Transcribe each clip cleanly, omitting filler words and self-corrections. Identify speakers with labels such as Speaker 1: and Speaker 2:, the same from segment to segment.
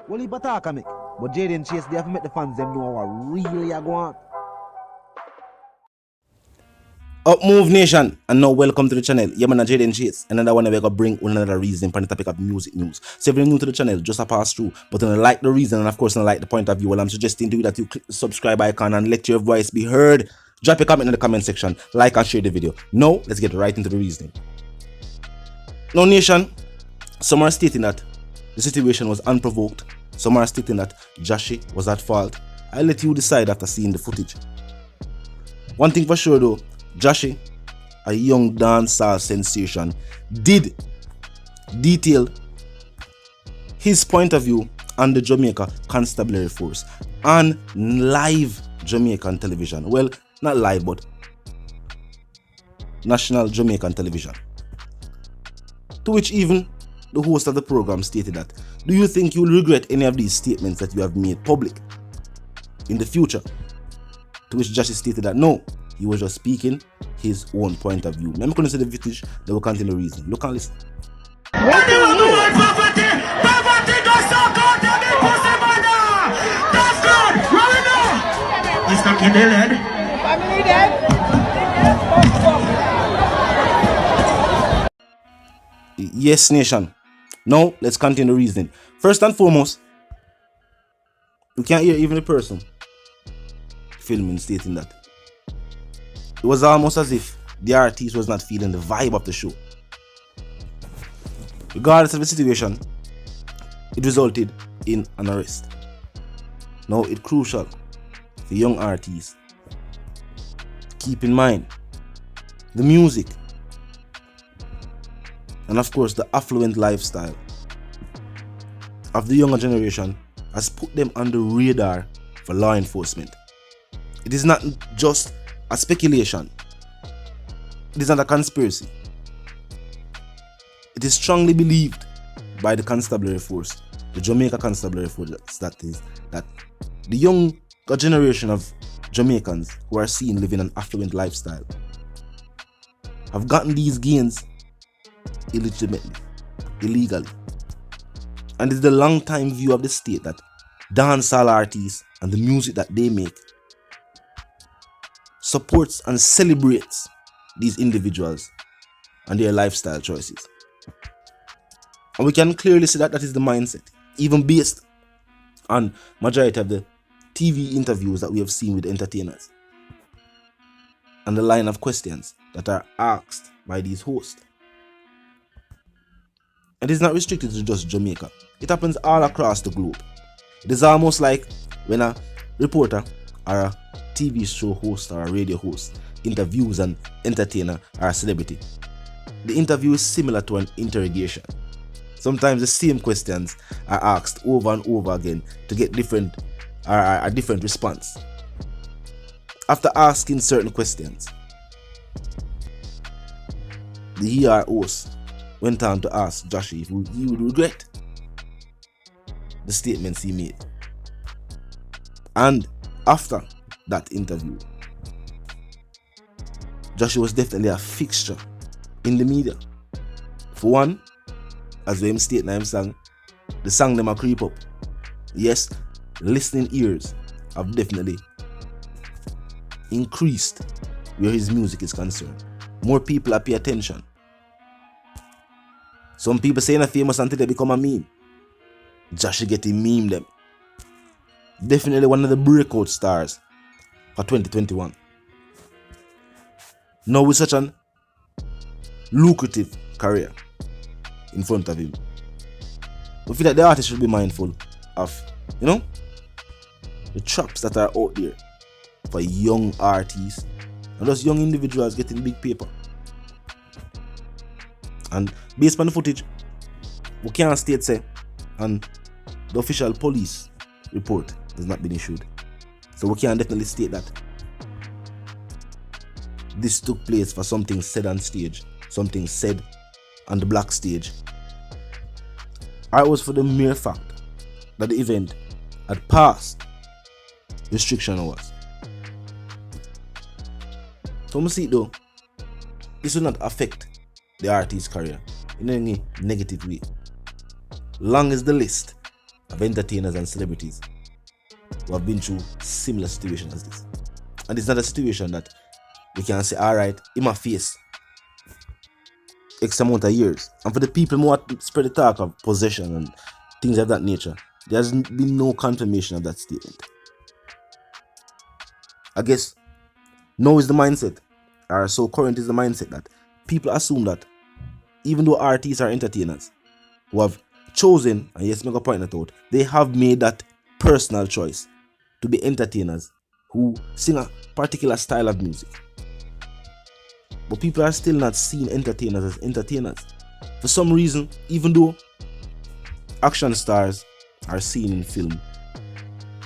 Speaker 1: Well, he attack me. But Jaden Chase, they have to make the fans them know what really are going on.
Speaker 2: Up move nation, and now welcome to the channel. Yeah man, Jaden Chase, and another one we're gonna bring another reason for the topic of music news. So if you're new to the channel, just a pass through, but then like the reason and of course like the point of view, well I'm suggesting to you that you click the subscribe icon and let your voice be heard. Drop a comment in the comment section, like and share the video. Now let's get right into the reasoning. Now nation, some are stating that the situation was unprovoked. Some are stating that Jahshii was at fault. I'll let you decide after seeing the footage. One thing for sure though, Jahshii, a young dancehall sensation, did detail his point of view on the Jamaica Constabulary Force on live Jamaican television. Well, not live, but national Jamaican television. To which even the host of the program stated that, do you think you will regret any of these statements that you have made public in the future? To which Jahshii stated that no, he was just speaking his own point of view. I'm going to say the footage, they will continue reasoning. Look and listen.
Speaker 3: Poverty does not go to the pussy mother. That's good. Right now. He's stuck in the lead. Family dead.
Speaker 2: Yes, nation. Now let's continue reasoning. First and foremost, you can't hear even a person filming stating that. It was almost as if the artist was not feeling the vibe of the show. Regardless of the situation, it resulted in an arrest. Now it's crucial for young artists keep in mind the music and of course the affluent lifestyle of the younger generation has put them on the radar for law enforcement. It is not just a speculation. It is not a conspiracy. It is strongly believed by the Constabulary Force, the Jamaica Constabulary Force, that the younger generation of Jamaicans who are seen living an affluent lifestyle have gotten these gains illegitimately, illegally. And it's the long time view of the state that dancehall artists and the music that they make supports and celebrates these individuals and their lifestyle choices. And we can clearly see that that is the mindset, even based on majority of the TV interviews that we have seen with entertainers and the line of questions that are asked by these hosts. It is not restricted to just Jamaica. It happens all across the globe. It is almost like when a reporter or a TV show host or a radio host interviews an entertainer or a celebrity. The interview is similar to an interrogation. Sometimes the same questions are asked over and over again to get a different response. After asking certain questions, the ER host went on to ask Jahshii if he would regret the statements he made. And after that interview, Jahshii was definitely a fixture in the media. For one, as we state in song, the song them a creep up. Yes, listening ears have definitely increased where his music is concerned. More people are pay attention. Some people saying are famous until they become a meme. Jahshii getting meme them. Definitely one of the breakout stars for 2021. Now with such an lucrative career in front of him, we feel that the artist should be mindful of, the traps that are out there for young artists and those young individuals getting big paper. And based on the footage, we can't state say, and the official police report has not been issued. So we can definitely state that this took place for something said on stage, something said on the black stage. Or it was for the mere fact that the event had passed restriction hours. So I see it though, this will not affect the artist's career in any negative way. Long as the list of entertainers and celebrities who have been through similar situations as this. And it's not a situation that we can say, alright, in my face X amount of years. And for the people who want to spread the talk of possession and things of that nature, there has been no confirmation of that statement. I guess now is the mindset, or so current is the mindset, that people assume that even though artists are entertainers who have chosen, and yes, make a point that out, they have made that personal choice to be entertainers who sing a particular style of music. But people are still not seeing entertainers as entertainers. For some reason, even though action stars are seen in film,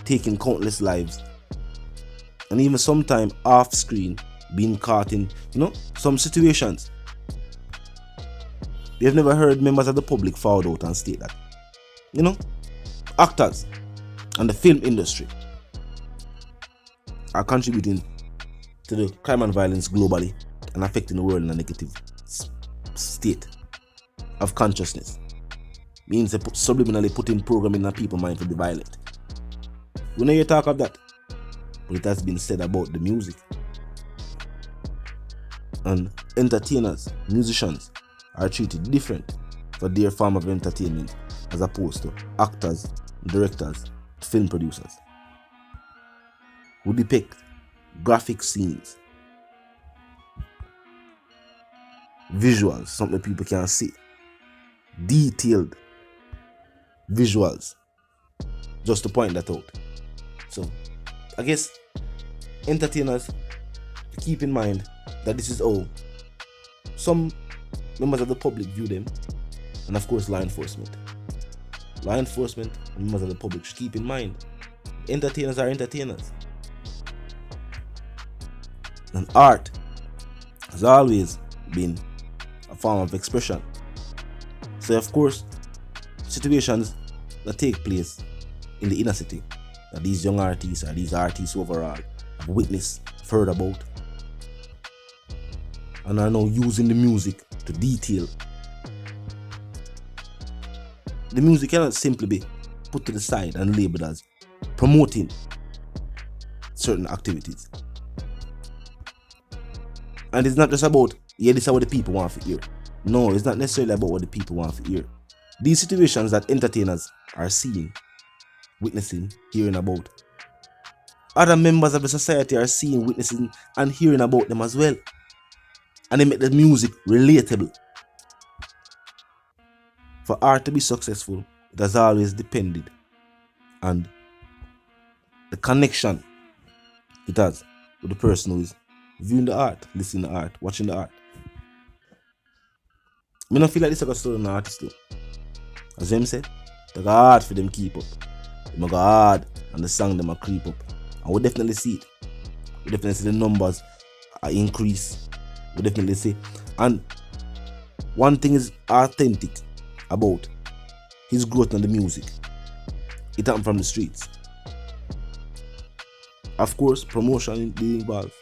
Speaker 2: taking countless lives, and even sometimes off screen being caught in, some situations, we have never heard members of the public fall out and state that, actors and the film industry are contributing to the crime and violence globally and affecting the world in a negative state of consciousness. Means they subliminally putting programming in people's mind to be violent. We know you talk of that, but it has been said about the music. And entertainers, musicians, are treated different for their form of entertainment as opposed to actors, directors, film producers who depict graphic scenes, visuals, something people can see, detailed visuals, just to point that out. So I guess entertainers keep in mind that this is how some members of the public view them, and of course law enforcement and members of the public should keep in mind entertainers are entertainers, and art has always been a form of expression. So of course, situations that take place in the inner city that these young artists or these artists overall have witnessed, heard about, and are now using the music to detail. The music cannot simply be put to the side and labeled as promoting certain activities. And it's not just about, this is what the people want to hear. No, it's not necessarily about what the people want to hear. These situations that entertainers are seeing, witnessing, hearing about, other members of the society are seeing, witnessing, and hearing about them as well. And they make the music relatable. For art to be successful, it has always depended on the connection it has with the person who is viewing the art, listening to the art, watching the art. I don't feel like this is a story on an artist though. As them said, they got hard for them keep up. They go hard and the song them a creep up. And we definitely see it. We definitely see the numbers are increase. We definitely see. And one thing is authentic about his growth in the music. It happened from the streets. Of course, promotion being involved.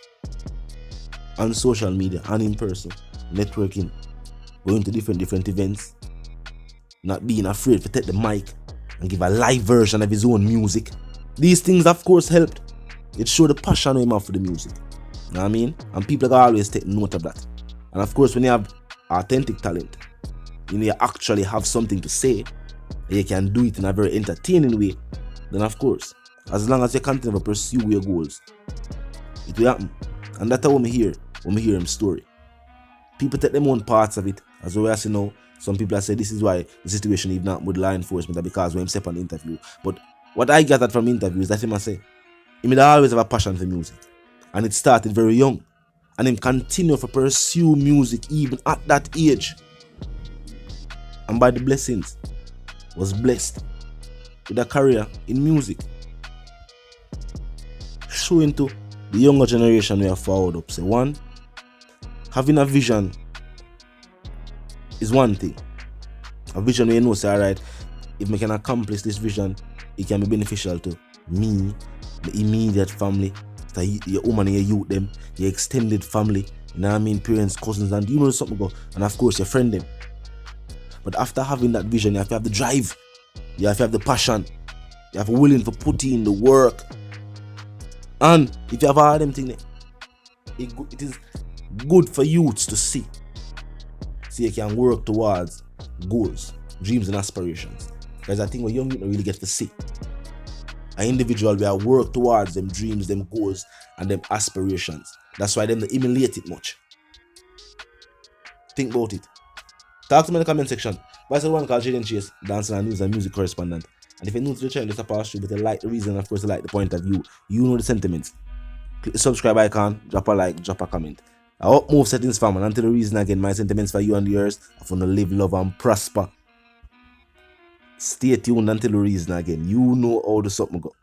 Speaker 2: On social media and in person. Networking. Going to different events. Not being afraid to take the mic and give a live version of his own music. These things of course helped. It showed the passion he have for the music. You know what I mean? And people are always take note of that. And of course when you have authentic talent, you actually have something to say, and you can do it in a very entertaining way, then of course, as long as you continue to pursue your goals, it will happen. And that's how we hear him story. People take them own parts of it, as well as some people have said this is why the situation even not with law enforcement because when him step on the interview. But what I gathered from the interview is that him say he may always have a passion for music. And it started very young. And him continue to pursue music even at that age. And by the blessings, was blessed with a career in music. Showing to the younger generation we have followed up. Say one, having a vision is one thing. A vision where you know, say, alright, if we can accomplish this vision, it can be beneficial to me, the immediate family, to your woman and your youth, them, your extended family, you know what I mean, parents, cousins, and you know something go, and of course your friend them. But after having that vision, you have to have the drive. You have to have the passion. You have to be willing to put in the work. And if you have all them things, it is good for youths to see. So you can work towards goals, dreams and aspirations. Because I think what young people really get to see. An individual will work towards them dreams, them goals, and them aspirations. That's why them they emulate it much. Think about it. Talk to me in the comment section. But I one called Jaden Chase, dancing and news and music correspondent. And if you're new to the channel, just a pass through, but you like the reason, of course, you like the point of view. You know the sentiments. Click the subscribe icon, drop a like, drop a comment. I hope move settings fam, and until the reason again, my sentiments for you and yours, I want to live, love, and prosper. Stay tuned until the reason again. You know how the something go.